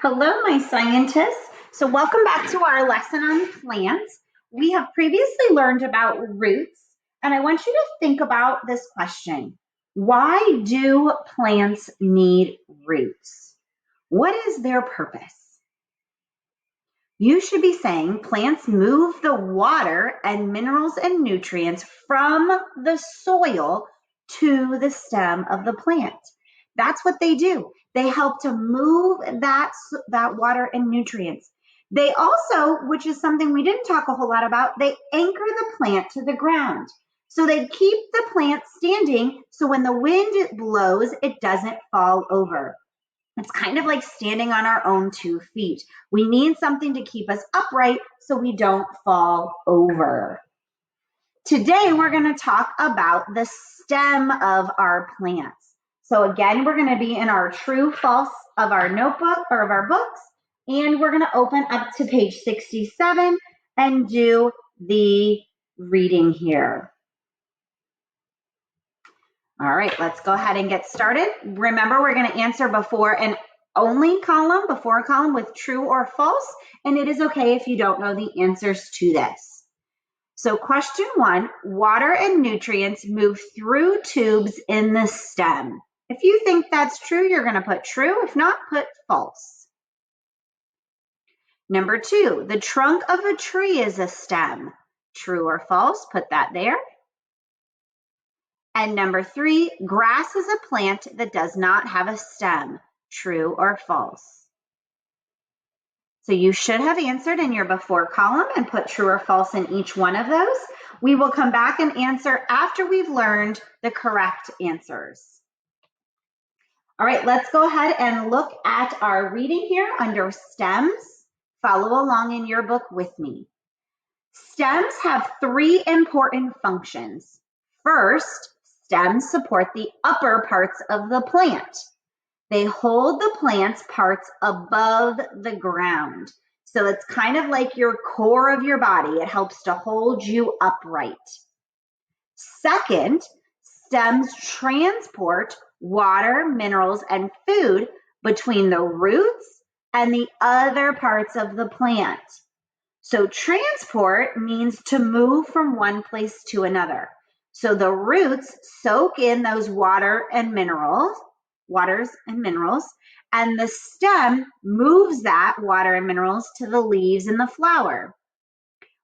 Hello, my scientists. So welcome back to our lesson on plants. We have previously learned about roots, and I want you to think about this question. Why do plants need roots? What is their purpose? You should be saying plants move the water and minerals and nutrients from the soil to the stem of the plant. That's what they do. They help to move that water and nutrients. They also, which is something we didn't talk a whole lot about, they anchor the plant to the ground. So they keep the plant standing so when the wind blows, it doesn't fall over. It's kind of like standing on our own 2 feet. We need something to keep us upright so we don't fall over. Today, we're going to talk about the stem of our plants. So again, we're going to be in our true false of our notebook or of our books, and we're going to open up to page 67 and do the reading here. All right, let's go ahead and get started. Remember, we're going to answer before a column with true or false, and it is okay if you don't know the answers to this. So question 1, water and nutrients move through tubes in the stem. If you think that's true, you're going to put true. If not, put false. Number 2, the trunk of a tree is a stem. True or false, put that there. And number 3, grass is a plant that does not have a stem. True or false? So you should have answered in your before column and put true or false in each one of those. We will come back and answer after we've learned the correct answers. All right, let's go ahead and look at our reading here under stems. Follow along in your book with me. Stems have 3 important functions. First, stems support the upper parts of the plant. They hold the plant's parts above the ground. So it's kind of like your core of your body. It helps to hold you upright. Second, stems transport water, minerals, and food between the roots and the other parts of the plant. So transport means to move from one place to another. So the roots soak in those waters and minerals, and the stem moves that water and minerals to the leaves and the flower.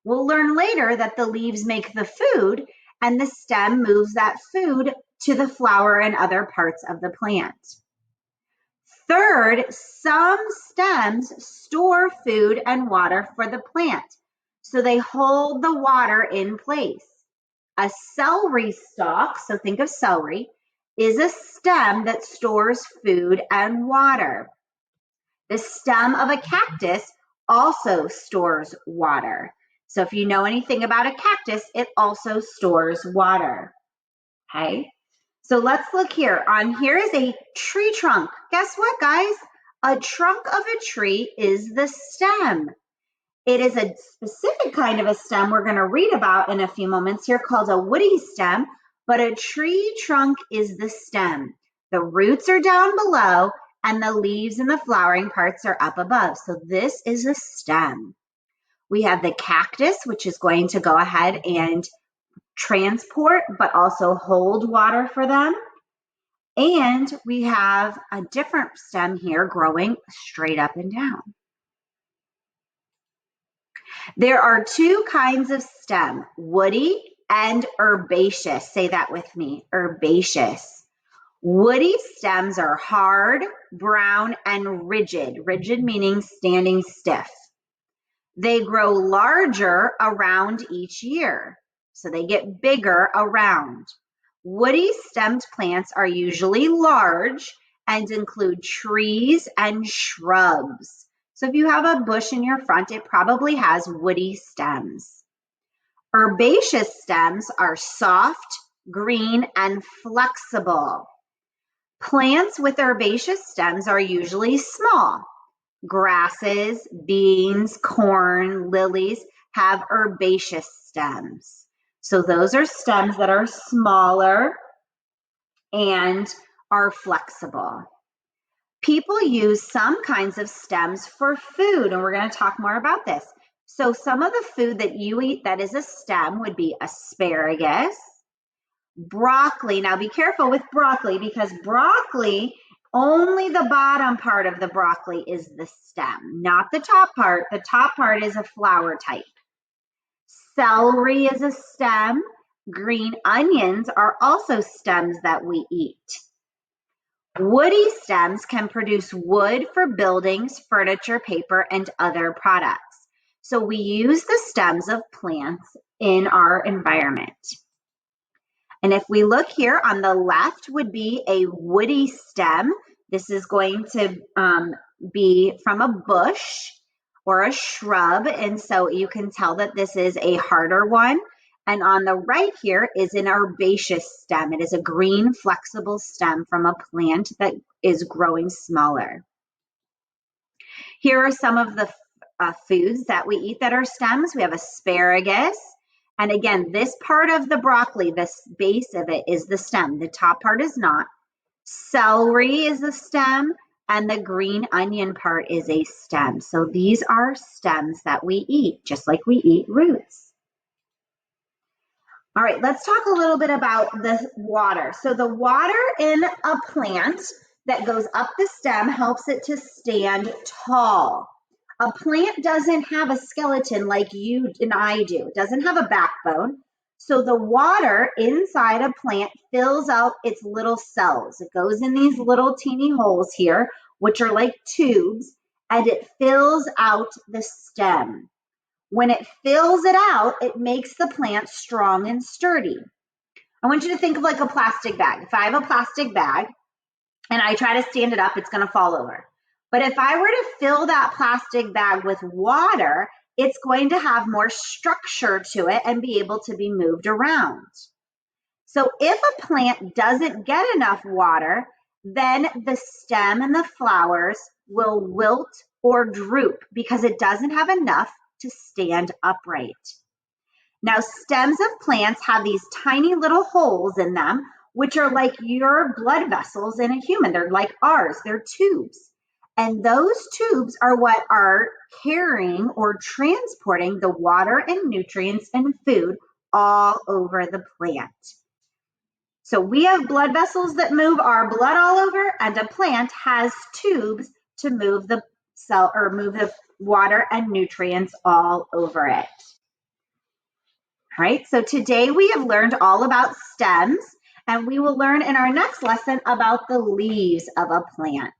We'll learn later that the leaves make the food, and the stem moves that food to the flower and other parts of the plant. Third, some stems store food and water for the plant, so they hold the water in place. A celery stalk, so think of celery, is a stem that stores food and water. The stem of a cactus also stores water. So if you know anything about a cactus, it also stores water. Okay? So let's look here. On here is a tree trunk. Guess what, guys? A trunk of a tree is the stem. It is a specific kind of a stem we're going to read about in a few moments here called a woody stem, but a tree trunk is the stem. The roots are down below and the leaves and the flowering parts are up above. So this is a stem. We have the cactus, which is going to go ahead and transport, but also hold water for them. And we have a different stem here growing straight up and down. There are 2 kinds of stem, woody and herbaceous. Say that with me, herbaceous. Woody stems are hard, brown, and rigid. Rigid meaning standing stiff. They grow larger around each year, so they get bigger around. Woody stemmed plants are usually large and include trees and shrubs. So if you have a bush in your front, it probably has woody stems. Herbaceous stems are soft, green, and flexible. Plants with herbaceous stems are usually small. Grasses, beans, corn, lilies have herbaceous stems. So those are stems that are smaller and are flexible. People use some kinds of stems for food, and we're going to talk more about this. So some of the food that you eat that is a stem would be asparagus, broccoli. Now be careful with broccoli because broccoli, only the bottom part of the broccoli is the stem, not the top part. The top part is a flower type. Celery is a stem. Green onions are also stems that we eat. Woody stems can produce wood for buildings, furniture, paper, and other products. So we use the stems of plants in our environment. And if we look here on the left would be a woody stem. This is going to be from a bush or a shrub. And so you can tell that this is a harder one. And on the right here is an herbaceous stem. It is a green flexible stem from a plant that is growing smaller. Here are some of the foods that we eat that are stems. We have asparagus. And again, this part of the broccoli, this base of it is the stem. The top part is not. Celery is a stem, and the green onion part is a stem. So these are stems that we eat, just like we eat roots. All right, let's talk a little bit about the water. So the water in a plant that goes up the stem helps it to stand tall. A plant doesn't have a skeleton like you and I do. It doesn't have a backbone. So the water inside a plant fills out its little cells. It goes in these little teeny holes here, which are like tubes, and it fills out the stem. When it fills it out, it makes the plant strong and sturdy. I want you to think of like a plastic bag. If I have a plastic bag and I try to stand it up, it's going to fall over. But if I were to fill that plastic bag with water, it's going to have more structure to it and be able to be moved around. So if a plant doesn't get enough water, then the stem and the flowers will wilt or droop because it doesn't have enough to stand upright. Now, stems of plants have these tiny little holes in them, which are like your blood vessels in a human. They're like ours, they're tubes. And those tubes are what are carrying or transporting the water and nutrients and food all over the plant. So we have blood vessels that move our blood all over, and a plant has tubes to move the cell or move the water and nutrients all over it. All right, so today we have learned all about stems, and we will learn in our next lesson about the leaves of a plant.